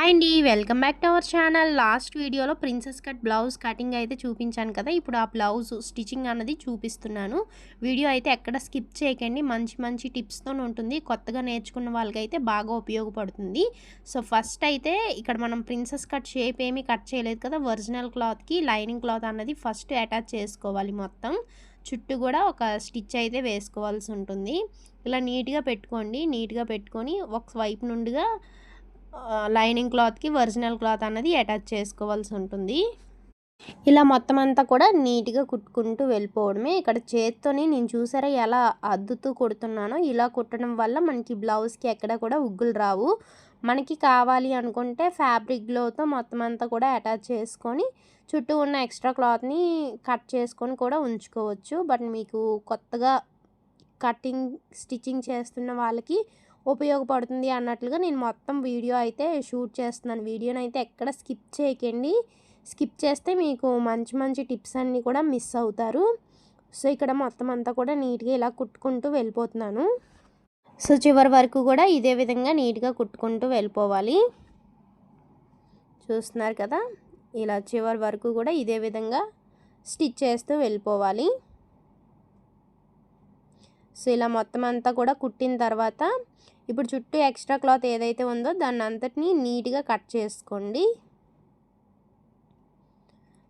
Hi అండి, welcome back to our channel. Last వీడియోలో princess cut blouse cutting అయితే చూపించాను కదా. ఇప్పుడు ఆ బ్లౌజ్ స్టిచ్చింగ్ అన్నది చూపిస్తున్నాను. వీడియో అయితే ఎక్కడ స్కిప్ చేయకండి. మంచి మంచి టిప్స్తో ఉంటుంది. కొత్తగా నేర్చుకున్న వాళ్ళకైతే బాగా ఉపయోగపడుతుంది. సో ఫస్ట్ అయితే ఇక్కడ మనం ప్రిన్సెస్ కట్ షేప్ ఏమీ కట్ చేయలేదు కదా. ఒరిజినల్ క్లాత్కి లైనింగ్ క్లాత్ అన్నది ఫస్ట్ అటాచ్ చేసుకోవాలి. మొత్తం చుట్టూ కూడా ఒక స్టిచ్ అయితే వేసుకోవాల్సి ఉంటుంది. ఇలా నీట్గా పెట్టుకోండి. నీట్గా పెట్టుకొని ఒక వైపు నుండిగా లైనింగ్ క్లాత్కి ఒరిజినల్ క్లాత్ అన్నది అటాచ్ చేసుకోవాల్సి ఉంటుంది. ఇలా మొత్తం అంతా కూడా నీట్గా కుట్టుకుంటూ వెళ్ళిపోవడమే. ఇక్కడ చేత్తోని నేను చూసారా ఎలా అద్దుతూ కుడుతున్నానో. ఇలా కుట్టడం వల్ల మనకి బ్లౌజ్కి ఎక్కడ కూడా ఉగ్గులు రావు. మనకి కావాలి అనుకుంటే ఫ్యాబ్రిక్ గ్లోతో మొత్తం అంతా కూడా అటాచ్ చేసుకొని చుట్టూ ఉన్న ఎక్స్ట్రా క్లాత్ని కట్ చేసుకొని కూడా ఉంచుకోవచ్చు. బట్ మీకు కొత్తగా కటింగ్ స్టిచ్చింగ్ చేస్తున్న వాళ్ళకి ఉపయోగపడుతుంది అన్నట్లుగా నేను మొత్తం వీడియో అయితే షూట్ చేస్తున్నాను. వీడియోని అయితే ఎక్కడ స్కిప్ చేయకండి. స్కిప్ చేస్తే మీకు మంచి మంచి టిప్స్ అన్నీ కూడా మిస్ అవుతారు. సో ఇక్కడ మొత్తం అంతా కూడా నీట్గా ఇలా కుట్టుకుంటూ వెళ్ళిపోతున్నాను. సో చివరి వరకు కూడా ఇదే విధంగా నీట్గా కుట్టుకుంటూ వెళ్ళిపోవాలి. చూస్తున్నారు కదా, ఇలా చివరి వరకు కూడా ఇదే విధంగా స్టిచ్ చేస్తూ వెళ్ళిపోవాలి. సో ఇలా మొత్తం అంతా కూడా కుట్టిన తర్వాత ఇప్పుడు చుట్టూ ఎక్స్ట్రా క్లాత్ ఏదైతే ఉందో దాన్ని అంతటిని నీట్గా కట్ చేసుకోండి.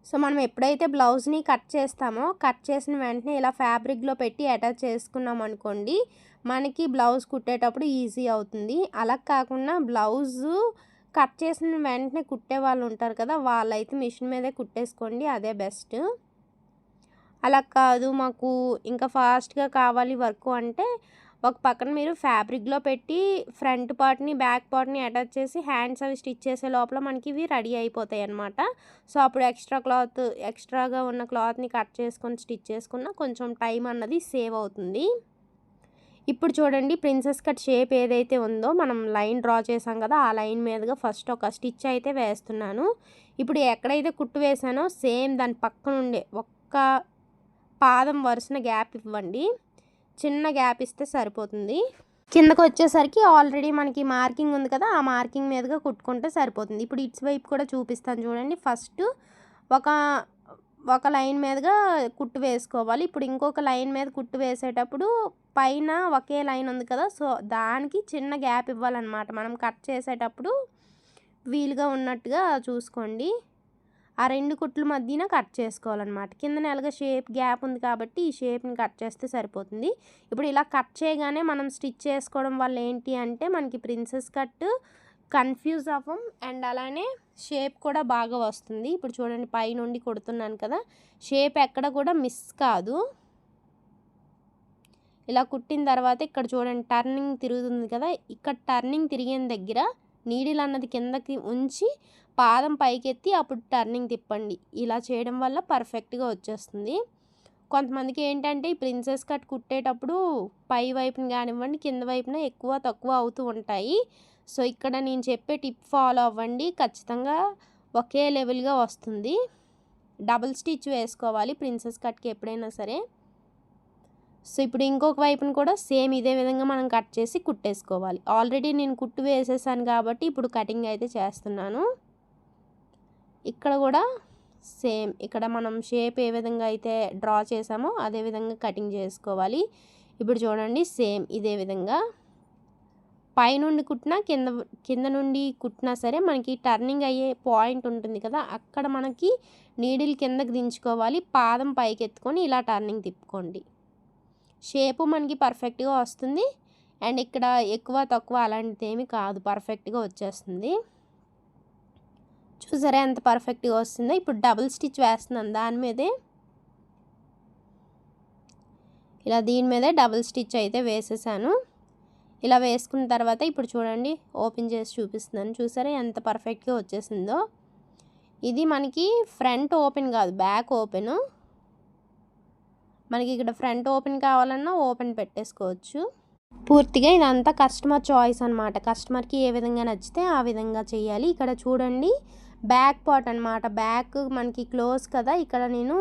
సో మనం ఎప్పుడైతే బ్లౌజ్ని కట్ చేస్తామో కట్ చేసిన వెంటనే ఇలా ఫ్యాబ్రిక్లో పెట్టి అటాచ్ చేసుకున్నాం అనుకోండి, మనకి బ్లౌజ్ కుట్టేటప్పుడు ఈజీ అవుతుంది. అలా కాకుండా బ్లౌజు కట్ చేసిన వెంటనే కుట్టే వాళ్ళు ఉంటారు కదా, వాళ్ళైతే మిషన్ మీదే కుట్టేసుకోండి, అదే బెస్ట్. అలా కాదు మాకు ఇంకా ఫాస్ట్గా కావాలి వర్క్ అంటే ఒక పక్కన మీరు ఫ్యాబ్రిక్లో పెట్టి ఫ్రంట్ పార్ట్ని బ్యాక్ పార్ట్ని అటాచ్ చేసి హ్యాండ్స్ అవి స్టిచ్ చేసే లోపల మనకి ఇవి రెడీ అయిపోతాయి అన్నమాట. సో అప్పుడు ఎక్స్ట్రాగా ఉన్న క్లాత్ని కట్ చేసుకొని స్టిచ్ చేసుకున్న కొంచెం టైం అన్నది సేవ్ అవుతుంది. ఇప్పుడు చూడండి, ప్రిన్సెస్ కట్ షేప్ ఏదైతే ఉందో మనం లైన్ డ్రా చేసాం కదా, ఆ లైన్ మీదుగా ఫస్ట్ ఒక స్టిచ్ అయితే వేస్తున్నాను. ఇప్పుడు ఎక్కడైతే కుట్టు వేసానో సేమ్ దాని పక్క నుండే ఒక్క పాదం వరుసన గ్యాప్ ఇవ్వండి. చిన్న గ్యాప్ ఇస్తే సరిపోతుంది. కిందకు వచ్చేసరికి ఆల్రెడీ మనకి మార్కింగ్ ఉంది కదా, ఆ మార్కింగ్ మీదుగా కుట్టుకుంటే సరిపోతుంది. ఇప్పుడు ఇట్స్ వైపు కూడా చూపిస్తాను చూడండి. ఫస్ట్ ఒక లైన్ మీదుగా కుట్టు వేసుకోవాలి. ఇప్పుడు ఇంకొక లైన్ మీద కుట్టు వేసేటప్పుడు పైన ఒకే లైన్ ఉంది కదా, సో దానికి చిన్న గ్యాప్ ఇవ్వాలన్నమాట. మనం కట్ చేసేటప్పుడు వీలుగా ఉన్నట్టుగా చూసుకోండి. ఆ రెండు కుట్ల మధ్యన కట్ చేసుకోవాలన్నమాట. కింద ఎలాగ షేప్ గ్యాప్ ఉంది కాబట్టి ఈ షేప్ని కట్ చేస్తే సరిపోతుంది. ఇప్పుడు ఇలా కట్ చేయగానే మనం స్టిచ్ చేసుకోవడం వల్ల ఏంటి అంటే మనకి ప్రిన్సెస్ కట్ కన్ఫ్యూజ్ అవ్వం అండ్ అలానే షేప్ కూడా బాగా వస్తుంది. ఇప్పుడు చూడండి, పైనుండి కుడుతున్నాను కదా, షేప్ ఎక్కడ కూడా మిస్ కాదు. ఇలా కుట్టిన తర్వాత ఇక్కడ చూడండి టర్నింగ్ తిరుగుతుంది కదా, ఇక్కడ టర్నింగ్ తిరిగిన దగ్గర నీడిల్ అన్నది కిందకి ఉంచి పాదం పైకెత్తి అప్పుడు టర్నింగ్ తిప్పండి. ఇలా చేయడం వల్ల పర్ఫెక్ట్గా వచ్చేస్తుంది. కొంతమందికి ఏంటంటే ఈ ప్రిన్సెస్ కట్ కుట్టేటప్పుడు పై వైపున కానివ్వండి కింద వైపున ఎక్కువ తక్కువ అవుతూ ఉంటాయి. సో ఇక్కడ నేను చెప్పే టిప్ ఫాలో అవ్వండి, ఖచ్చితంగా ఒకే లెవెల్గా వస్తుంది. డబుల్ స్టిచ్ వేసుకోవాలి ప్రిన్సెస్ కట్కి ఎప్పుడైనా సరే. సో ఇప్పుడు ఇంకొక వైపున కూడా సేమ్ ఇదే విధంగా మనం కట్ చేసి కుట్టేసుకోవాలి. ఆల్రెడీ నేను కుట్టు వేసేసాను కాబట్టి ఇప్పుడు కటింగ్ అయితే చేస్తున్నాను. ఇక్కడ కూడా సేమ్ ఇక్కడ మనం షేప్ ఏ విధంగా అయితే డ్రా చేసామో అదే విధంగా కటింగ్ చేసుకోవాలి. ఇప్పుడు చూడండి, సేమ్ ఇదే విధంగా పైనుండి కుట్టినా కింద నుండి కుట్టినా సరే మనకి టర్నింగ్ అయ్యే పాయింట్ ఉంటుంది కదా, అక్కడ మనకి నీడిల్ కిందకి దించుకోవాలి. పాదం పైకి ఎత్తుకొని ఇలా టర్నింగ్ తిప్పుకోండి. షేపు మనకి పర్ఫెక్ట్గా వస్తుంది అండ్ ఇక్కడ ఎక్కువ తక్కువ అలాంటిది ఏమీ కాదు, పర్ఫెక్ట్గా వచ్చేస్తుంది. చూసారా ఎంత పర్ఫెక్ట్గా వస్తుందో. ఇప్పుడు డబుల్ స్టిచ్ వేస్తున్నాను దాని మీదే. ఇలా దీని మీదే డబుల్ స్టిచ్ అయితే వేసేసాను. ఇలా వేసుకున్న తర్వాత ఇప్పుడు చూడండి, ఓపెన్ చేసి చూపిస్తున్నాను. చూసారా ఎంత పర్ఫెక్ట్గా వచ్చేసిందో. ఇది మనకి ఫ్రంట్ ఓపెన్ కాదు, బ్యాక్ ఓపెను. మనకి ఇక్కడ ఫ్రంట్ ఓపెన్ కావాలన్నా ఓపెన్ పెట్టేసుకోవచ్చు. పూర్తిగా ఇదంతా కస్టమర్ చాయిస్ అనమాట. కస్టమర్కి ఏ విధంగా నచ్చితే ఆ విధంగా చేయాలి. ఇక్కడ చూడండి బ్యాక్ పార్ట్ అనమాట, బ్యాక్ మనకి క్లోజ్ కదా, ఇక్కడ నేను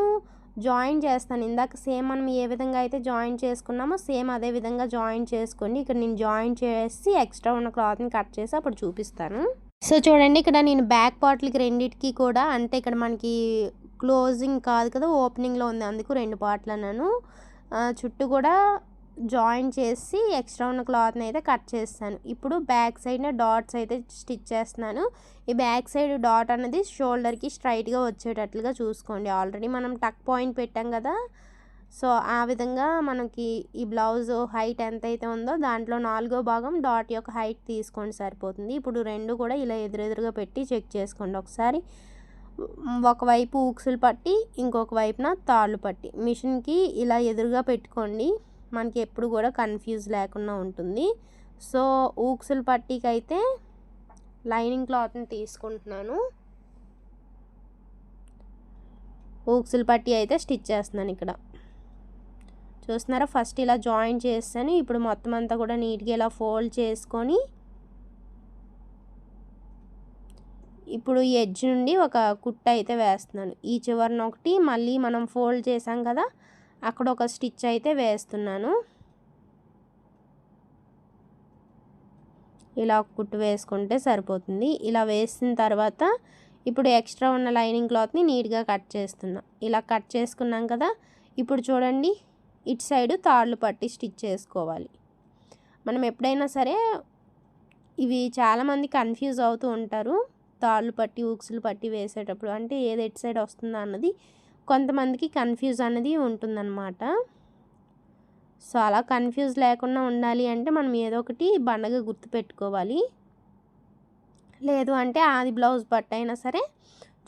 జాయిన్ చేస్తాను. ఇందాక సేమ్ మనం ఏ విధంగా అయితే జాయిన్ చేసుకున్నామో సేమ్ అదే విధంగా జాయిన్ చేసుకోండి. ఇక్కడ నేను జాయిన్ చేసి ఎక్స్ట్రా ఉన్న క్లాత్ని కట్ చేసి అప్పుడు చూపిస్తాను. సో చూడండి, ఇక్కడ నేను బ్యాక్ పార్ట్లకి రెండిటికి కూడా అంటే ఇక్కడ మనకి క్లోజింగ్ కాదు కదా, ఓపెనింగ్లో ఉంది, అందుకు 2 పార్ట్లు అన్నాను. చుట్టూ కూడా జాయిన్ చేసి ఎక్స్ట్రా ఉన్న క్లాత్ని అయితే కట్ చేస్తాను. ఇప్పుడు బ్యాక్ సైడ్న డాట్స్ అయితే స్టిచ్ చేస్తున్నాను. ఈ బ్యాక్ సైడ్ డాట్ అనేది షోల్డర్కి స్ట్రైట్గా వచ్చేటట్లుగా చూసుకోండి. ఆల్రెడీ మనం టక్ పాయింట్ పెట్టాం కదా, సో ఆ విధంగా మనకి ఈ బ్లౌజ్ హైట్ ఎంతైతే ఉందో దాంట్లో 4వ భాగం డాట్ యొక్క హైట్ తీసుకోండి, సరిపోతుంది. ఇప్పుడు 2 కూడా ఇలా ఎదురెదురుగా పెట్టి చెక్ చేసుకోండి ఒకసారి. ఒకవైపు ఊక్సులు పట్టి ఇంకొక వైపున తాళ్ళు పట్టి మిషన్కి ఇలా ఎదురుగా పెట్టుకోండి, మనకి ఎప్పుడు కూడా కన్ఫ్యూజ్ లేకుండా ఉంటుంది. సో ఊక్సులు పట్టీకి అయితే లైనింగ్ క్లాత్ని తీసుకుంటున్నాను. ఊక్సులు పట్టీ అయితే స్టిచ్ చేస్తున్నాను. ఇక్కడ చూస్తున్నారా, ఫస్ట్ ఇలా జాయిన్ చేస్తాను. ఇప్పుడు మొత్తం అంతా కూడా నీట్గా ఇలా ఫోల్డ్ చేసుకొని ఇప్పుడు ఈ ఎడ్జ్ నుండి ఒక కుట్ట అయితే వేస్తున్నాను. ఈ చివరన ఒకటి, మళ్ళీ మనం ఫోల్డ్ చేసాం కదా అక్కడ ఒక స్టిచ్ అయితే వేస్తున్నాను. ఇలా కుట్టు వేసుకుంటే సరిపోతుంది. ఇలా వేసిన తర్వాత ఇప్పుడు ఎక్స్ట్రా ఉన్న లైనింగ్ క్లాత్ని నీట్గా కట్ చేస్తున్నా. ఇలా కట్ చేసుకున్నాం కదా, ఇప్పుడు చూడండి ఇటు సైడు తాళ్ళు పట్టి స్టిచ్ చేసుకోవాలి. మనం ఎప్పుడైనా సరే ఇవి చాలామంది కన్ఫ్యూజ్ అవుతూ ఉంటారు, తాళ్ళు పట్టి ఊక్సులు పట్టి వేసేటప్పుడు అంటే ఏది ఎటు సైడ్ వస్తుందా అన్నది కొంతమందికి కన్ఫ్యూజ్ అనేది ఉంటుందన్నమాట. సో అలా కన్ఫ్యూజ్ లేకుండా ఉండాలి అంటే మనం ఏదో ఒకటి బండగా గుర్తుపెట్టుకోవాలి. లేదు అంటే ఆది బ్లౌజ్ పట్టు అయినా సరే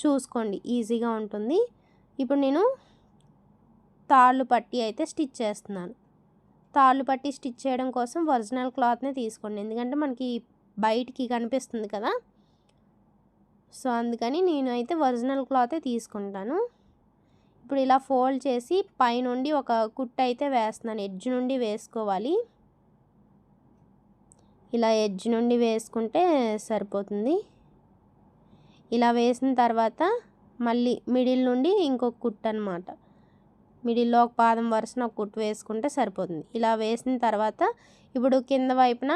చూసుకోండి, ఈజీగా ఉంటుంది. ఇప్పుడు నేను తాళ్ళు పట్టి అయితే స్టిచ్ చేస్తున్నాను. తాళ్ళు పట్టి స్టిచ్ చేయడం కోసం ఒరిజినల్ క్లాత్ని తీసుకోండి, ఎందుకంటే మనకి బయటికి కనిపిస్తుంది కదా, సో అందుకని నేను అయితే ఒరిజినల్ క్లాతే తీసుకుంటాను. ఇప్పుడు ఇలా ఫోల్డ్ చేసి పైనుండి ఒక కుట్ట అయితే వేస్తున్నాను. ఎడ్జ్ నుండి వేసుకోవాలి. ఇలా ఎడ్జ్ నుండి వేసుకుంటే సరిపోతుంది. ఇలా వేసిన తర్వాత మళ్ళీ మిడిల్ నుండి ఇంకొక కుట్టు అనమాట, మిడిల్లో ఒక పాదం వరుసన ఒక కుట్టు వేసుకుంటే సరిపోతుంది. ఇలా వేసిన తర్వాత ఇప్పుడు కింద వైపున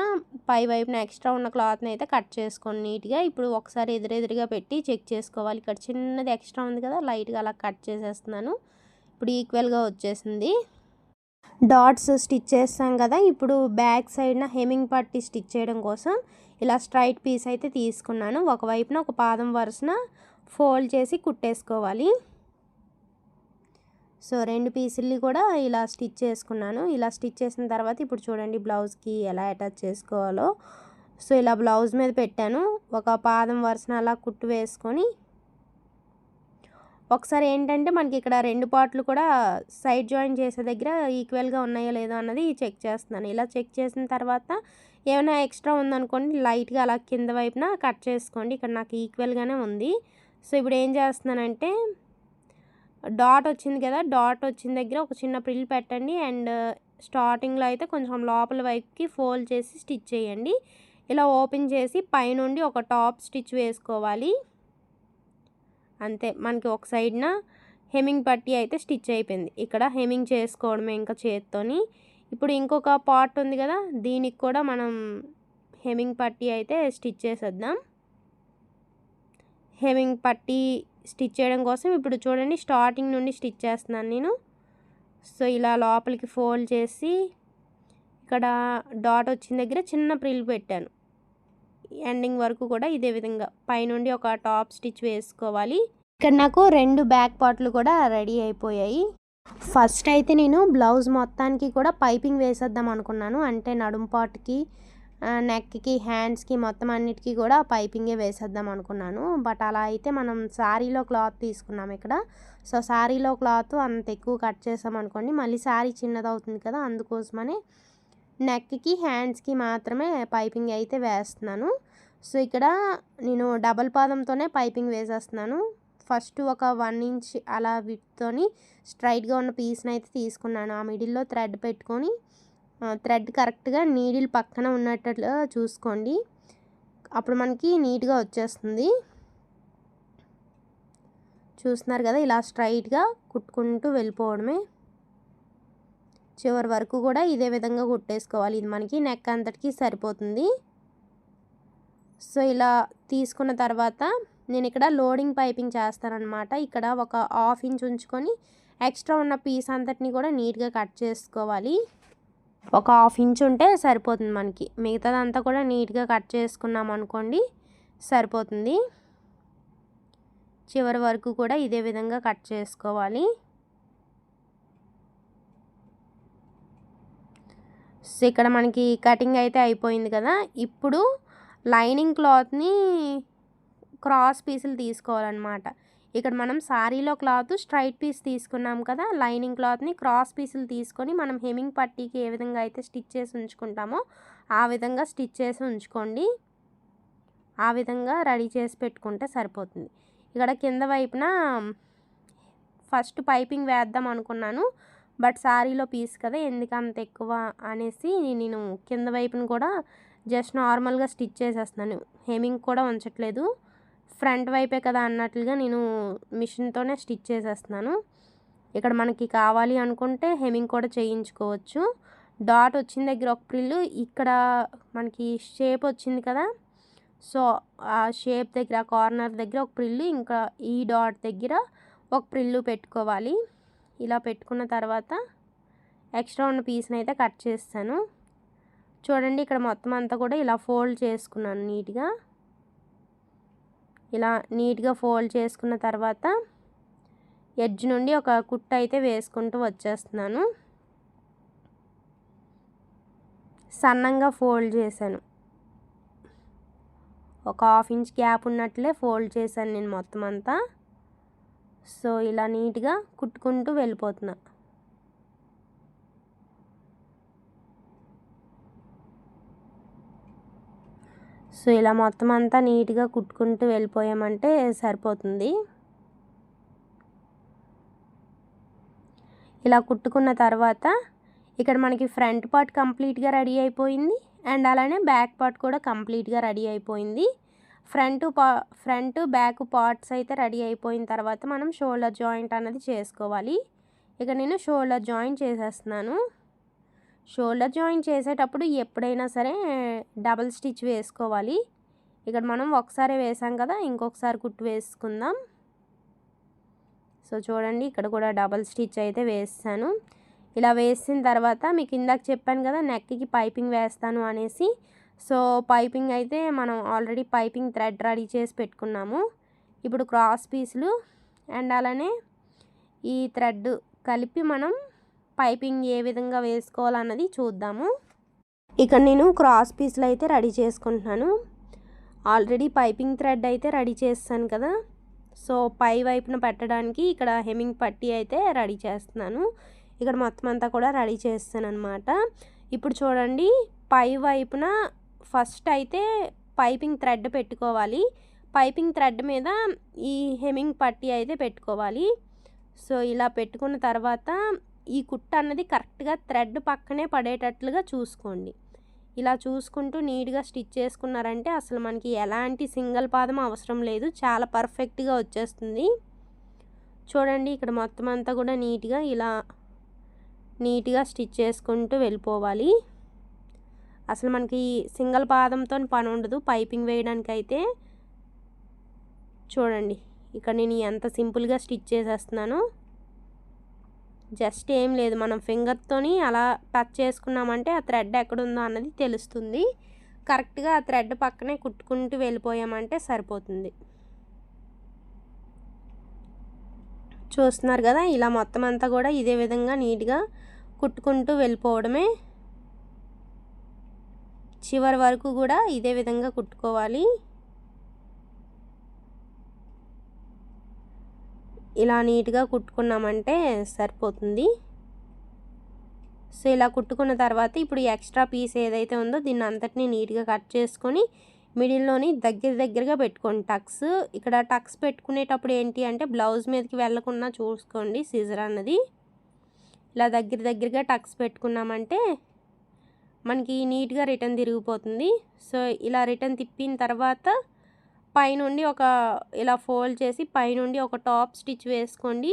పై వైపున ఎక్స్ట్రా ఉన్న క్లాత్ని అయితే కట్ చేసుకోండి నీట్గా. ఇప్పుడు ఒకసారి ఎదురెదురుగా పెట్టి చెక్ చేసుకోవాలి. ఇక్కడ చిన్నది ఎక్స్ట్రా ఉంది కదా, లైట్గా అలా కట్ చేసేస్తున్నాను. ఇప్పుడు ఈక్వల్గా వచ్చేసింది. డాట్స్ స్టిచ్ చేస్తాం కదా, ఇప్పుడు బ్యాక్ సైడ్న హెమ్మింగ్ పట్టి స్టిచ్ చేయడం కోసం ఇలా స్ట్రైట్ పీస్ అయితే తీసుకున్నాను. ఒకవైపున ఒక పాదం వరుసన ఫోల్డ్ చేసి కుట్టేసుకోవాలి. సో 2 పీసుల్ని కూడా ఇలా స్టిచ్ చేసుకున్నాను. ఇలా స్టిచ్ చేసిన తర్వాత ఇప్పుడు చూడండి బ్లౌజ్కి ఎలా అటాచ్ చేసుకోవాలో. సో ఇలా బ్లౌజ్ మీద పెట్టాను. ఒక పాదం వరుసన అలా కుట్టు వేసుకొని ఒకసారి ఏంటంటే మనకి ఇక్కడ 2 పార్ట్లు కూడా సైడ్ జాయిన్ చేసే దగ్గర ఈక్వల్గా ఉన్నాయో లేదో అన్నది చెక్ చేస్తున్నాను. ఇలా చెక్ చేసిన తర్వాత ఏమైనా ఎక్స్ట్రా ఉందనుకోండి లైట్గా అలా కింద వైపున కట్ చేసుకోండి. ఇక్కడ నాకు ఈక్వల్గానే ఉంది. సో ఇప్పుడు ఏం చేస్తున్నానంటే డాట్ వచ్చింది కదా, డాట్ వచ్చిన దగ్గర ఒక చిన్న ప్రిల్ పెట్టండి అండ్ స్టార్టింగ్లో అయితే కొంచెం లోపల వైపుకి ఫోల్డ్ చేసి స్టిచ్ చేయండి. ఇలా ఓపెన్ చేసి పైనుండి ఒక టాప్ స్టిచ్ వేసుకోవాలి. అంతే, మనకి ఒక సైడ్న హెమ్మింగ్ పట్టి అయితే స్టిచ్ అయిపోయింది. ఇక్కడ హెమ్మింగ్ చేసుకోవడమే ఇంకా చేత్తోని. ఇప్పుడు ఇంకొక పార్ట్ ఉంది కదా, దీనికి కూడా మనం హెమ్మింగ్ పట్టి అయితే స్టిచ్ చేసేద్దాం. హెమ్మింగ్ పట్టి స్టిచ్ చేయడం కోసం ఇప్పుడు చూడండి స్టార్టింగ్ నుండి స్టిచ్ చేస్తున్నాను నేను. సో ఇలా లోపలికి ఫోల్డ్ చేసి ఇక్కడ డాట్ వచ్చిన దగ్గర చిన్న ప్రిల్ పెట్టాను. ఎండింగ్ వరకు కూడా ఇదే విధంగా పైనుండి ఒక టాప్ స్టిచ్ వేసుకోవాలి. ఇక్కడ నాకు 2 బ్యాక్ పార్ట్లు కూడా రెడీ అయిపోయాయి. ఫస్ట్ అయితే నేను బ్లౌజ్ మొత్తానికి కూడా పైపింగ్ వేసేద్దాం అనుకున్నాను, అంటే నడుము పార్ట్కి నెక్కి హ్యాండ్స్కి మొత్తం అన్నిటికీ కూడా పైపింగే వేసేద్దాం అనుకున్నాను. బట్ అలా అయితే మనం శారీలో క్లాత్ తీసుకున్నాం ఇక్కడ. సో శారీలో క్లాత్ అంత ఎక్కువ కట్ చేసామనుకోండి మళ్ళీ శారీ చిన్నది అవుతుంది కదా, అందుకోసమనే నెక్కి హ్యాండ్స్కి మాత్రమే పైపింగ్ అయితే వేస్తున్నాను. సో ఇక్కడ నేను డబల్ పాదంతోనే పైపింగ్ వేసేస్తున్నాను. ఫస్ట్ ఒక 1 ఇంచ్ అలా విడ్తోని స్ట్రైట్గా ఉన్న పీస్ని అయితే తీసుకున్నాను. ఆ మిడిల్లో థ్రెడ్ పెట్టుకొని థ్రెడ్ కరెక్ట్గా నీడిల్ పక్కన ఉన్నట్లు చూసుకోండి, అప్పుడు మనకి నీట్గా వచ్చేస్తుంది. చూస్తున్నారు కదా, ఇలా స్ట్రైట్గా కుట్టుకుంటూ వెళ్ళిపోవడమే. చివరి వరకు కూడా ఇదే విధంగా కుట్టేసుకోవాలి. ఇది మనకి నెక్ అంతటికి సరిపోతుంది. సో ఇలా తీసుకున్న తర్వాత నేను ఇక్కడ లోడింగ్ పైపింగ్ చేస్తానన్నమాట. ఇక్కడ ఒక 1/2 ఇంచ్ ఉంచుకొని ఎక్స్ట్రా ఉన్న పీస్ అంతటిని కూడా నీట్గా కట్ చేసుకోవాలి. ఒక 1/2 ఇంచ్ ఉంటే సరిపోతుంది మనకి. మిగతాదంతా కూడా నీట్గా కట్ చేసుకున్నాం అనుకోండి సరిపోతుంది. చివరి వరకు కూడా ఇదే విధంగా కట్ చేసుకోవాలి. సో ఇక్కడ మనకి కటింగ్ అయితే అయిపోయింది కదా. ఇప్పుడు లైనింగ్ క్లాత్ని క్రాస్ పీసులు తీసుకోవాలన్నమాట. ఇక్కడ మనం సారీలో క్లాత్ స్ట్రైట్ పీస్ తీసుకున్నాం కదా, లైనింగ్ క్లాత్ని క్రాస్ పీసులు తీసుకొని మనం హెమ్మింగ్ పట్టీకి ఏ విధంగా అయితే స్టిచ్ చేసి ఉంచుకుంటామో ఆ విధంగా స్టిచ్ చేసి ఉంచుకోండి. ఆ విధంగా రెడీ చేసి పెట్టుకుంటే సరిపోతుంది. ఇక్కడ కింద వైపున ఫస్ట్ పైపింగ్ వేద్దాం అనుకున్నాను, బట్ సారీలో పీస్ కదా ఎందుకు అంత ఎక్కువ అనేసి నేను కింద వైపున కూడా జస్ట్ నార్మల్గా స్టిచ్ చేసేస్తున్నాను. హెమ్మింగ్ కూడా ఉంచట్లేదు, ఫ్రంట్ వైపే కదా అన్నట్లుగా నేను మిషన్తోనే స్టిచ్ చేసేస్తున్నాను. ఇక్కడ మనకి కావాలి అనుకుంటే హెమ్మింగ్ కూడా చేయించుకోవచ్చు. డాట్ వచ్చిన దగ్గర ఒక ప్రిల్లు, ఇక్కడ మనకి షేప్ వచ్చింది కదా, సో ఆ షేప్ దగ్గర కార్నర్ దగ్గర ఒక ప్రిల్లు, ఇంకా ఈ డాట్ దగ్గర ఒక ప్రిల్లు పెట్టుకోవాలి. ఇలా పెట్టుకున్న తర్వాత ఎక్స్ట్రా ఉన్న పీస్ని అయితే కట్ చేస్తాను. చూడండి ఇక్కడ మొత్తం అంతా కూడా ఇలా ఫోల్డ్ చేసుకున్నాను నీట్గా. ఇలా నీట్గా ఫోల్డ్ చేసుకున్న తర్వాత ఎడ్జ్ నుండి ఒక కుట్టు అయితే వేసుకుంటూ వచ్చేస్తున్నాను. సన్నంగా ఫోల్డ్ చేశాను, ఒక 1/2 ఇంచ్ గ్యాప్ ఉన్నట్లే ఫోల్డ్ చేశాను నేను మొత్తం అంతా. సో ఇలా నీట్గా కుట్టుకుంటూ వెళ్ళిపోతున్నా. సో ఇలా మొత్తం అంతా నీట్గా కుట్టుకుంటూ వెళ్ళిపోయామంటే సరిపోతుంది. ఇలా కుట్టుకున్న తర్వాత ఇక్కడ మనకి ఫ్రంట్ పార్ట్ కంప్లీట్గా రెడీ అయిపోయింది, అండ్ అలానే బ్యాక్ పార్ట్ కూడా కంప్లీట్గా రెడీ అయిపోయింది. ఫ్రంట్ బ్యాక్ పార్ట్స్ అయితే రెడీ అయిపోయిన తర్వాత మనం షోల్డర్ జాయింట్ అనేది చేసుకోవాలి. ఇక నేను షోల్డర్ జాయింట్ చేసేస్తున్నాను. షోల్డర్ జాయింట్ చేసేటప్పుడు ఎప్పుడైనా సరే డబల్ స్టిచ్ వేసుకోవాలి. ఇక్కడ మనం ఒకసారి వేసాం కదా, ఇంకొకసారి కుట్టు వేసుకుందాం. సో చూడండి ఇక్కడ కూడా డబల్ స్టిచ్ అయితే వేసాను. ఇలా వేసిన తర్వాత మీకు ఇందాక చెప్పాను కదా నెక్కి పైపింగ్ వేస్తాను అనేసి. సో పైపింగ్ అయితే మనం ఆల్రెడీ పైపింగ్ థ్రెడ్ రెడీ చేసి పెట్టుకున్నాము. ఇప్పుడు క్రాస్ పీసులు అండ్ అలానే ఈ థ్రెడ్ కలిపి మనం పైపింగ్ ఏ విధంగా వేసుకోవాలన్నది చూద్దాము. ఇక్కడ నేను క్రాస్ పీసులు అయితే రెడీ చేసుకుంటున్నాను. ఆల్రెడీ పైపింగ్ థ్రెడ్ అయితే రెడీ చేస్తాను కదా, సో పై వైపున పెట్టడానికి ఇక్కడ హెమ్మింగ్ పట్టీ అయితే రెడీ చేస్తున్నాను. ఇక్కడ మొత్తం అంతా కూడా రెడీ చేస్తాను అనమాట. ఇప్పుడు చూడండి పై వైపున ఫస్ట్ అయితే పైపింగ్ థ్రెడ్ పెట్టుకోవాలి. పైపింగ్ థ్రెడ్ మీద ఈ హెమ్మింగ్ పట్టీ అయితే పెట్టుకోవాలి. సో ఇలా పెట్టుకున్న తర్వాత ఈ కుట్టు అన్నది కరెక్ట్గా థ్రెడ్ పక్కనే పడేటట్లుగా చూసుకోండి. ఇలా చూసుకుంటూ నీట్గా స్టిచ్ చేసుకున్నారంటే అసలు మనకి ఎలాంటి సింగిల్ పాదం అవసరం లేదు, చాలా పర్ఫెక్ట్గా వచ్చేస్తుంది. చూడండి ఇక్కడ మొత్తం అంతా కూడా నీట్గా స్టిచ్ చేసుకుంటూ వెళ్ళిపోవాలి. అసలు మనకి సింగిల్ పాదంతో పని ఉండదు పైపింగ్ వేయడానికి అయితే. చూడండి ఇక్కడ నేను ఎంత సింపుల్గా స్టిచ్ చేసేస్తున్నాను. జస్ట్ ఏం లేదు, మనం ఫింగర్తోని అలా టచ్ చేసుకున్నామంటే ఆ థ్రెడ్ ఎక్కడుందో అన్నది తెలుస్తుంది. కరెక్ట్గా ఆ థ్రెడ్ పక్కనే కుట్టుకుంటూ వెళ్ళిపోయామంటే సరిపోతుంది. చూస్తున్నారు కదా ఇలా మొత్తం అంతా కూడా ఇదే విధంగా నీట్గా కుట్టుకుంటూ వెళ్ళిపోవడమే. చివరి వరకు కూడా ఇదే విధంగా కుట్టుకోవాలి. ఇలా నీట్గా కుట్టుకున్నామంటే సరిపోతుంది. సో ఇలా కుట్టుకున్న తర్వాత ఇప్పుడు ఎక్స్ట్రా పీస్ ఏదైతే ఉందో దీన్ని అంతటిని నీట్గా కట్ చేసుకొని మిడిల్లోని దగ్గరగా పెట్టుకోండి టక్స్. ఇక్కడ టక్స్ పెట్టుకునేటప్పుడు ఏంటి అంటే బ్లౌజ్ మీదకి వెళ్ళకుండా చూసుకోండి సిజర్ అన్నది. ఇలా దగ్గరగా టక్స్ పెట్టుకున్నామంటే మనకి నీట్గా రిటర్న్ తిరిగిపోతుంది. సో ఇలా రిటర్న్ తిప్పిన తర్వాత పైనుండి ఇలా ఫోల్డ్ చేసి పైనుండి ఒక టాప్ స్టిచ్ వేసుకోండి.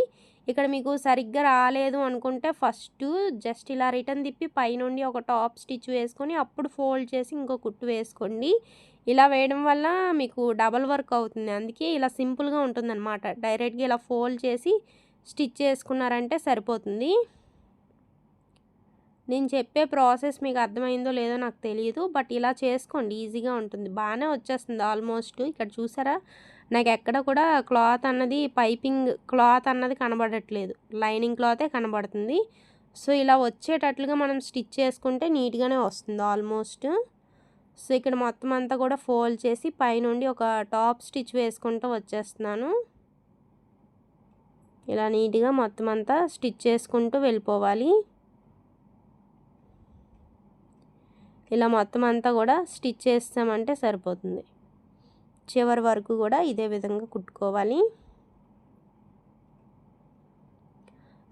ఇక్కడ మీకు సరిగ్గా రాలేదు అనుకుంటే ఫస్ట్ జస్ట్ ఇలా రిటర్న్ తిప్పి పైనుండి ఒక టాప్ స్టిచ్ వేసుకొని అప్పుడు ఫోల్డ్ చేసి ఇంకో కుట్టు వేసుకోండి. ఇలా వేయడం వల్ల మీకు డబల్ వర్క్ అవుతుంది. అందుకే ఇలా సింపుల్గా ఉంటుందన్నమాట. డైరెక్ట్గా ఇలా ఫోల్డ్ చేసి స్టిచ్ చేసుకున్నారంటే సరిపోతుంది. నేను చెప్పే ప్రాసెస్ మీకు అర్థమైందో లేదో నాకు తెలియదు, బట్ ఇలా చేసుకోండి, ఈజీగా ఉంటుంది. బాగానే వచ్చేస్తుంది ఆల్మోస్ట్. ఇక్కడ చూసారా, నాకు ఎక్కడ కూడా క్లాత్ అన్నది పైపింగ్ క్లాత్ అన్నది కనబడట్లేదు, లైనింగ్ క్లాతే కనబడుతుంది. సో ఇలా వచ్చేటట్లుగా మనం స్టిచ్ చేసుకుంటే నీట్గానే వస్తుంది ఆల్మోస్ట్. సో ఇక్కడ మొత్తం అంతా కూడా ఫోల్డ్ చేసి పైనుండి ఒక టాప్ స్టిచ్ వేసుకుంటూ వచ్చేస్తున్నాను. ఇలా నీట్గా మొత్తం అంతా స్టిచ్ చేసుకుంటూ వెళ్ళిపోవాలి. ఇలా మొత్తం అంతా కూడా స్టిచ్ చేస్తామంటే సరిపోతుంది. చివరి వరకు కూడా ఇదే విధంగా కుట్టుకోవాలి.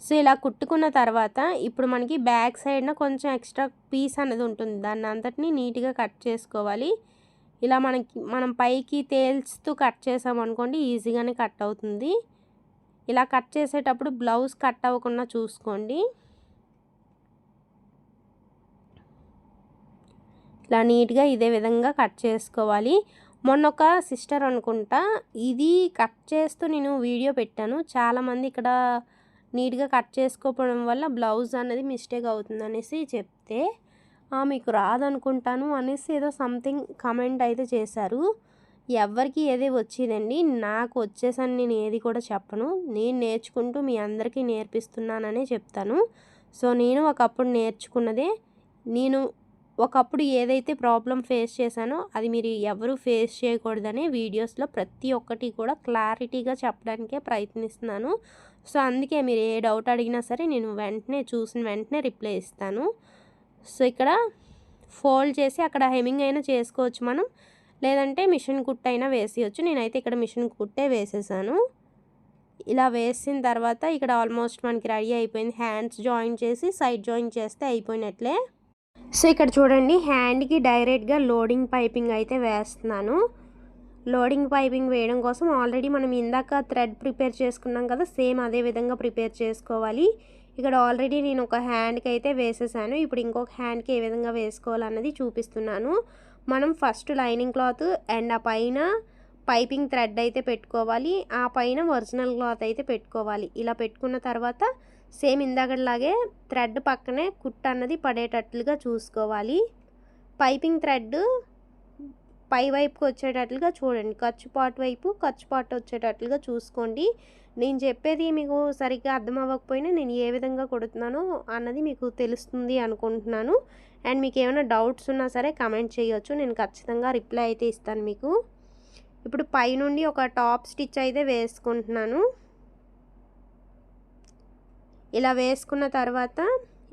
సో ఇలా కుట్టుకున్న తర్వాత ఇప్పుడు మనకి బ్యాక్ సైడ్న కొంచెం ఎక్స్ట్రా పీస్ అనేది ఉంటుంది, దాన్ని అంతటిని నీట్గా కట్ చేసుకోవాలి. ఇలా మనం పైకి తేల్చుతూ కట్ చేసామనుకోండి ఈజీగానే కట్ అవుతుంది. ఇలా కట్ చేసేటప్పుడు బ్లౌజ్ కట్ అవ్వకుండా చూసుకోండి. ఇలా నీట్గా ఇదే విధంగా కట్ చేసుకోవాలి. మొన్న ఒక సిస్టర్ అనుకుంటా ఇది కట్ చేస్తూ నేను వీడియో పెట్టాను. చాలామంది ఇక్కడ నీట్గా కట్ చేసుకోవడం వల్ల బ్లౌజ్ అనేది మిస్టేక్ అవుతుంది అనేసి చెప్తే మీకు రాదనుకుంటాను అనేసి ఏదో సంథింగ్ కమెంట్ అయితే చేశారు. ఎవరికి ఏది వచ్చేదండి, నాకు వచ్చేసని నేను ఏది కూడా చెప్పను. నేను నేర్చుకుంటూ మీ అందరికీ నేర్పిస్తున్నాననే చెప్తాను. సో నేను ఒకప్పుడు నేర్చుకున్నదే, నేను ఒకప్పుడు ఏదైతే ప్రాబ్లం ఫేస్ చేశానో అది మీరు ఎవరు ఫేస్ చేయకూడదనే వీడియోస్లో ప్రతి ఒక్కటి కూడా క్లారిటీగా చెప్పడానికే ప్రయత్నిస్తున్నాను. సో అందుకే మీరు ఏ డౌట్ అడిగినా సరే నేను వెంటనే చూసిన వెంటనే రిప్లై ఇస్తాను. సో ఇక్కడ ఫోల్డ్ చేసి అక్కడ హెమ్మింగ్ అయినా చేసుకోవచ్చు మనం, లేదంటే మిషన్ కుట్టు అయినా వేసేయచ్చు. నేనైతే ఇక్కడ మిషన్ కుట్టే వేసేసాను. ఇలా వేసిన తర్వాత ఇక్కడ ఆల్మోస్ట్ మనకి రెడీ అయిపోయింది. హ్యాండ్స్ జాయిన్ చేసి సైడ్ జాయిన్ చేస్తే అయిపోయినట్లే. సో ఇక్కడ చూడండి, హ్యాండ్కి డైరెక్ట్గా లోడింగ్ పైపింగ్ అయితే వేస్తున్నాను. లోడింగ్ పైపింగ్ వేయడం కోసం ఆల్రెడీ మనం ఇందాక థ్రెడ్ ప్రిపేర్ చేసుకున్నాం కదా, సేమ్ అదే విధంగా ప్రిపేర్ చేసుకోవాలి. ఇక్కడ ఆల్రెడీ నేను ఒక హ్యాండ్కి అయితే వేసేసాను. ఇప్పుడు ఇంకొక హ్యాండ్కి ఏ విధంగా వేసుకోవాలన్నది చూపిస్తున్నాను. మనం ఫస్ట్ లైనింగ్ క్లాత్ అండ్ ఆ పైన పైపింగ్ థ్రెడ్ అయితే పెట్టుకోవాలి, ఆ పైన ఒరిజినల్ క్లాత్ అయితే పెట్టుకోవాలి. ఇలా పెట్టుకున్న తర్వాత సేమ్ ఇందాకలాగే థ్రెడ్ పక్కనే కుట్టు అన్నది పడేటట్లుగా చూసుకోవాలి. పైపింగ్ థ్రెడ్ పై వైపుకి వచ్చేటట్లుగా చూడండి, ఖర్చు పాటు వైపు ఖర్చు పాటు వచ్చేటట్లుగా చూసుకోండి. నేను చెప్పేది మీకు సరిగ్గా అర్థం అవ్వకపోయినా నేను ఏ విధంగా కుడుతున్నానో అన్నది మీకు తెలుస్తుంది అనుకుంటున్నాను. అండ్ మీకు ఏమైనా డౌట్స్ ఉన్నా సరే కమెంట్ చేయొచ్చు, నేను ఖచ్చితంగా రిప్లై అయితే ఇస్తాను మీకు. ఇప్పుడు పైనుండి ఒక టాప్ స్టిచ్ అయితే వేసుకుంటున్నాను. ఇలా వేసుకున్న తర్వాత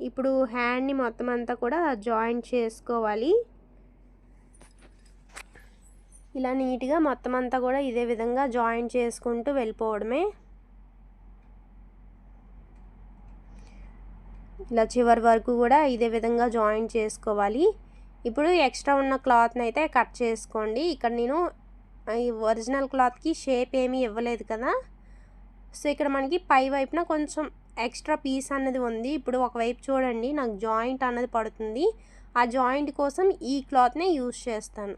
ఇప్పుడు హ్యాండ్ని మొత్తం అంతా కూడా జాయింట్ చేసుకోవాలి. ఇలా నీట్గా మొత్తం అంతా కూడా ఇదే విధంగా జాయింట్ చేసుకుంటూ వెళ్ళిపోవడమే. ఇలా చివరి వరకు కూడా ఇదే విధంగా జాయింట్ చేసుకోవాలి. ఇప్పుడు ఎక్స్ట్రా ఉన్న క్లాత్ని అయితే కట్ చేసుకోండి. ఇక్కడ నేను ఈ ఒరిజినల్ క్లాత్కి షేప్ ఏమీ ఇవ్వలేదు కదా, సో ఇక్కడ మనకి పై వైపున కొంచెం ఎక్స్ట్రా పీస్ అన్నది ఉంది. ఇప్పుడు ఒకవైపు చూడండి, నాకు జాయింట్ అన్నది పడుతుంది. ఆ జాయింట్ కోసం ఈ క్లాత్నే యూజ్ చేస్తాను.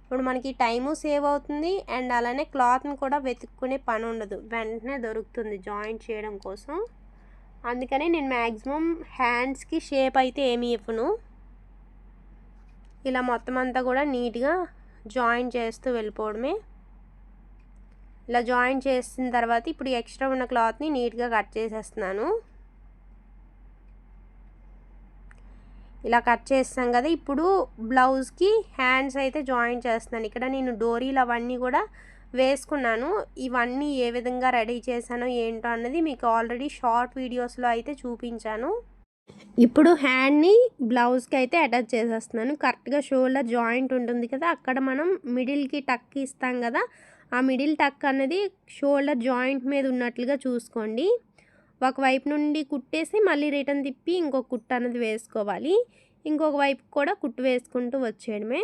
ఇప్పుడు మనకి టైము సేవ్ అవుతుంది అండ్ అలానే క్లాత్ని కూడా వెతుక్కునే పని ఉండదు, వెంటనే దొరుకుతుంది జాయింట్ చేయడం కోసం. అందుకనే నేను మ్యాక్సిమం హ్యాండ్స్కి షేప్ అయితే ఏమీ ఇవ్వను. ఇలా మొత్తం అంతా కూడా నీట్గా జాయింట్ చేస్తూ వెళ్ళిపోవడమే. ఇలా జాయింట్ చేసిన తర్వాత ఇప్పుడు ఎక్స్ట్రా ఉన్న క్లాత్ని నీట్గా కట్ చేసేస్తున్నాను. ఇలా కట్ చేస్తాం కదా, ఇప్పుడు బ్లౌజ్కి హ్యాండ్స్ అయితే జాయింట్ చేస్తున్నాను. ఇక్కడ నేను డోరీలు అవన్నీ కూడా వేసుకున్నాను. ఇవన్నీ ఏ విధంగా రెడీ చేశానో ఏంటో అన్నది మీకు ఆల్రెడీ షార్ట్ వీడియోస్లో అయితే చూపించాను. ఇప్పుడు హ్యాండ్ని బ్లౌజ్కి అయితే అటాచ్ చేసేస్తున్నాను. కరెక్ట్గా షోల్డర్ జాయింట్ ఉంటుంది కదా, అక్కడ మనం మిడిల్కి టక్ ఇస్తాం కదా, ఆ మిడిల్ టక్ అనేది షోల్డర్ జాయింట్ మీద ఉన్నట్లుగా చూసుకోండి. ఒకవైపు నుండి కుట్టేసి మళ్ళీ రిటర్న్ తిప్పి ఇంకొక కుట్టు అనేది వేసుకోవాలి. ఇంకొక వైపు కూడా కుట్టు వేసుకుంటూ వచ్చేయడమే.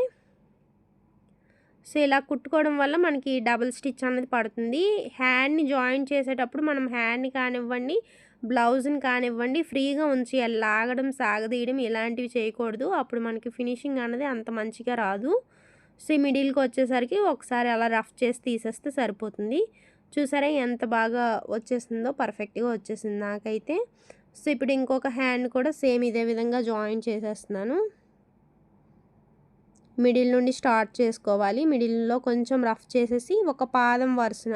సో ఇలా కుట్టుకోవడం వల్ల మనకి డబుల్ స్టిచ్ అనేది పడుతుంది. హ్యాండ్ని జాయింట్ చేసేటప్పుడు మనం హ్యాండ్ని కానివ్వండి, బ్లౌజ్ని కానివ్వండి ఫ్రీగా ఉంచేయాలి. లాగడం, సాగదీయడం ఇలాంటివి చేయకూడదు. అప్పుడు మనకి ఫినిషింగ్ అనేది అంత మంచిగా రాదు. సో ఈ మిడిల్కి వచ్చేసరికి ఒకసారి అలా రఫ్ చేసి తీసేస్తే సరిపోతుంది. చూసారా ఎంత బాగా వచ్చేసిందో, పర్ఫెక్ట్గా వచ్చేసింది నాకైతే. సో ఇప్పుడు ఇంకొక హ్యాండ్ కూడా సేమ్ ఇదే విధంగా జాయిన్ చేసేస్తున్నాను. మిడిల్ నుండి స్టార్ట్ చేసుకోవాలి. మిడిల్లో కొంచెం రఫ్ చేసేసి ఒక పాదం వరుసన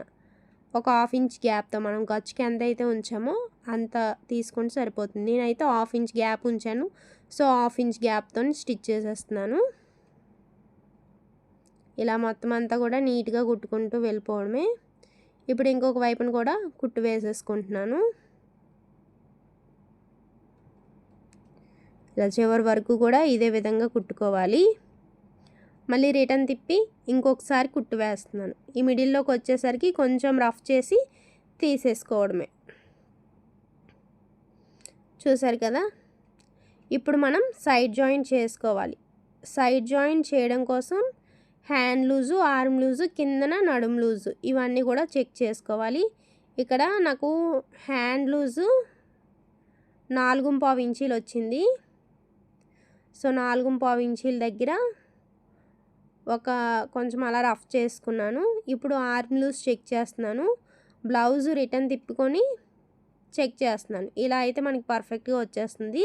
ఒక 1/2 ఇంచ్ గ్యాప్తో మనం ఖర్చుకి ఎంత అయితే ఉంచామో అంత తీసుకుంటే సరిపోతుంది. నేనైతే 1/2 ఇంచ్ గ్యాప్ ఉంచాను. సో 1/2 ఇంచ్ గ్యాప్తో స్టిచ్ చేసేస్తున్నాను. ఇలా మొత్తం అంతా కూడా నీట్గా కుట్టుకుంటూ వెళ్ళిపోవడమే. ఇప్పుడు ఇంకొక వైపును కూడా కుట్టు వేసేసుకుంటున్నాను. ఇలా చివరి వరకు కూడా ఇదే విధంగా కుట్టుకోవాలి. మళ్ళీ రిటర్న్ తిప్పి ఇంకొకసారి కుట్టు వేస్తున్నాను. ఈ మిడిల్లోకి వచ్చేసరికి కొంచెం రఫ్ చేసి తీసేసుకోవడమే. చూసారు కదా. ఇప్పుడు మనం సైడ్ జాయింట్ చేసుకోవాలి. సైడ్ జాయింట్ చేయడం కోసం హ్యాండ్ లూజు, ఆర్మ్ లూజు, కిందన నడుము లూజు ఇవన్నీ కూడా చెక్ చేసుకోవాలి. ఇక్కడ నాకు హ్యాండ్ లూజు 4.25 ఇంచీలు వచ్చింది. సో 4.25 ఇంచీల దగ్గర కొంచెం అలా రఫ్ చేసుకున్నాను. ఇప్పుడు ఆర్మ్ లూజ్ చెక్ చేస్తున్నాను. బ్లౌజ్ రిటర్న్ తిప్పుకొని చెక్ చేస్తున్నాను. ఇలా అయితే మనకి పర్ఫెక్ట్గా వచ్చేస్తుంది.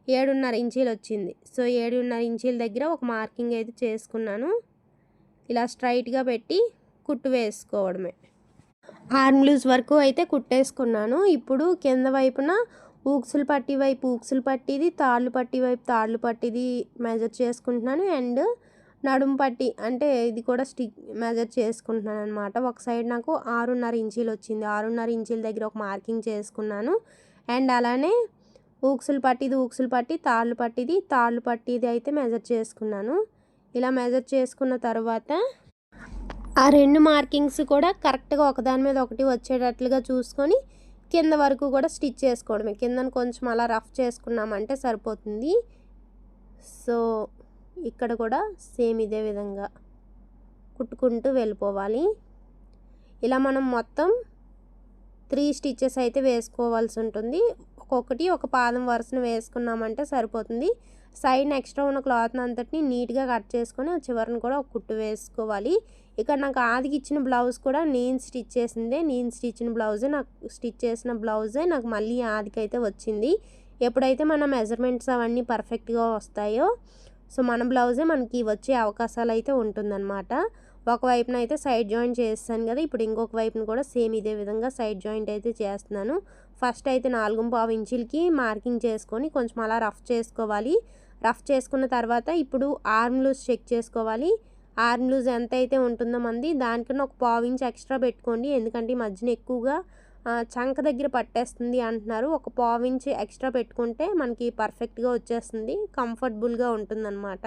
7.5 ఇంచీలు వచ్చింది. సో 7.5 ఇంచీల దగ్గర ఒక మార్కింగ్ అయితే చేసుకున్నాను. ఇలా స్ట్రైట్గా పెట్టి కుట్టు వేసుకోవడమే. ఆర్మ్ లూజ్ వరకు అయితే కుట్టేసుకున్నాను. ఇప్పుడు కింద వైపున ఊక్సులు పట్టి వైపు ఊక్సులు పట్టిది, తాళ్ళు పట్టి వైపు తాళ్ళు పట్టిది మెజర్ చేసుకుంటున్నాను. అండ్ నడుము పట్టి అంటే ఇది కూడా మెజర్ చేసుకుంటున్నాను అనమాట. ఒక సైడ్ నాకు 6.5 ఇంచీలు వచ్చింది. 6.5 ఇంచీల దగ్గర ఒక మార్కింగ్ చేసుకున్నాను. అండ్ అలానే ఊక్సులు పట్టి తాళ్ళు పట్టిది అయితే మెజర్ చేసుకున్నాను. ఇలా మెజర్ చేసుకున్న తర్వాత ఆ 2 మార్కింగ్స్ కూడా కరెక్ట్గా ఒకదాని మీద ఒకటి వచ్చేటట్లుగా చూసుకొని కింద వరకు కూడా స్టిచ్ చేసుకోవడమే. కిందను కొంచెం అలా రఫ్ చేసుకున్నామంటే సరిపోతుంది. సో ఇక్కడ కూడా సేమ్ ఇదే విధంగా కుట్టుకుంటూ వెళ్ళిపోవాలి. ఇలా మనం మొత్తం 3 స్టిచెస్ అయితే వేసుకోవాల్సి ఉంటుంది. ఒక్కొక్కటి ఒక పాదం వరుసన వేసుకున్నామంటే సరిపోతుంది. సైడ్ ఎక్స్ట్రా ఉన్న క్లాత్ని అంతటిని నీట్గా కట్ చేసుకొని ఆ చివరిని కూడా ఒక కుట్టు వేసుకోవాలి. ఇక్కడ నాకు ఆదికి ఇచ్చిన బ్లౌజ్ కూడా నేను స్టిచ్ చేసిన బ్లౌజే నాకు మళ్ళీ ఆదికైతే వచ్చింది. ఎప్పుడైతే మన మెజర్మెంట్స్ అవన్నీ పర్ఫెక్ట్గా వస్తాయో సో మన బ్లౌజే మనకి వచ్చే అవకాశాలు అయితే ఉంటుందన్నమాట. ఒకవైపున అయితే సైడ్ జాయింట్ చేస్తాను కదా, ఇప్పుడు ఇంకొక వైపున కూడా సేమ్ ఇదే విధంగా సైడ్ జాయింట్ అయితే చేస్తున్నాను. ఫస్ట్ అయితే 4.25 ఇంచులకి మార్కింగ్ చేసుకొని కొంచెం అలా రఫ్ చేసుకోవాలి. రఫ్ చేసుకున్న తర్వాత ఇప్పుడు ఆర్మ్ లూజ్ చెక్ చేసుకోవాలి. ఆర్మ్ లూజ్ ఎంత అయితే ఉంటుందో మంది దానికన్నా ఒక 1/4 ఇంచ్ ఎక్స్ట్రా పెట్టుకోండి. ఎందుకంటే ఈ మధ్యన ఎక్కువగా చంక దగ్గర పట్టేస్తుంది అంటున్నారు. ఒక 1/4 ఇంచ్ ఎక్స్ట్రా పెట్టుకుంటే మనకి పర్ఫెక్ట్గా వచ్చేస్తుంది, కంఫర్టబుల్గా ఉంటుందన్నమాట.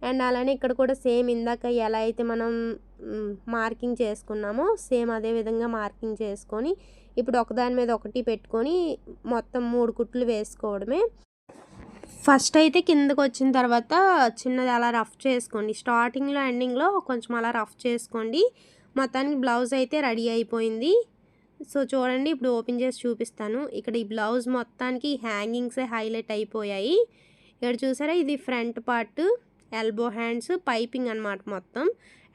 అండ్ అలానే ఇక్కడ కూడా సేమ్ ఇందాక ఎలా అయితే మనం మార్కింగ్ చేసుకున్నామో సేమ్ అదే విధంగా మార్కింగ్ చేసుకొని ఇప్పుడు ఒకదాని మీద ఒకటి పెట్టుకొని మొత్తం 3 కుట్లు వేసుకోవడమే. ఫస్ట్ అయితే కిందకు వచ్చిన తర్వాత చిన్నది అలా రఫ్ చేసుకోండి. స్టార్టింగ్లో ఎండింగ్లో కొంచెం అలా రఫ్ చేసుకోండి. మొత్తానికి బ్లౌజ్ అయితే రెడీ అయిపోయింది. సో చూడండి, ఇప్పుడు ఓపెన్ చేసి చూపిస్తాను. ఇక్కడ ఈ బ్లౌజ్ మొత్తానికి హ్యాంగింగ్సే హైలైట్ అయిపోయాయి. ఇక్కడ చూసారా, ఇది front part, elbow hands, piping అనమాట మొత్తం.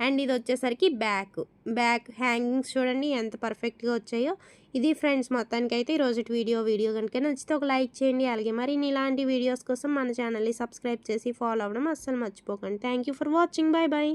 అండ్ ఇది వచ్చేసరికి బ్యాక్ హ్యాంగింగ్స్ చూడండి ఎంత పర్ఫెక్ట్గా వచ్చాయో. ఇది ఫ్రెండ్స్ మొత్తానికి అయితే ఈరోజు వీడియో కనుక నచ్చితే ఒక లైక్ చేయండి. అలాగే మరి ఇలాంటి వీడియోస్ కోసం మన ఛానల్ని సబ్స్క్రైబ్ చేసి ఫాలో అవ్వడం అస్సలు మర్చిపోకండి. Thank you for watching. Bye.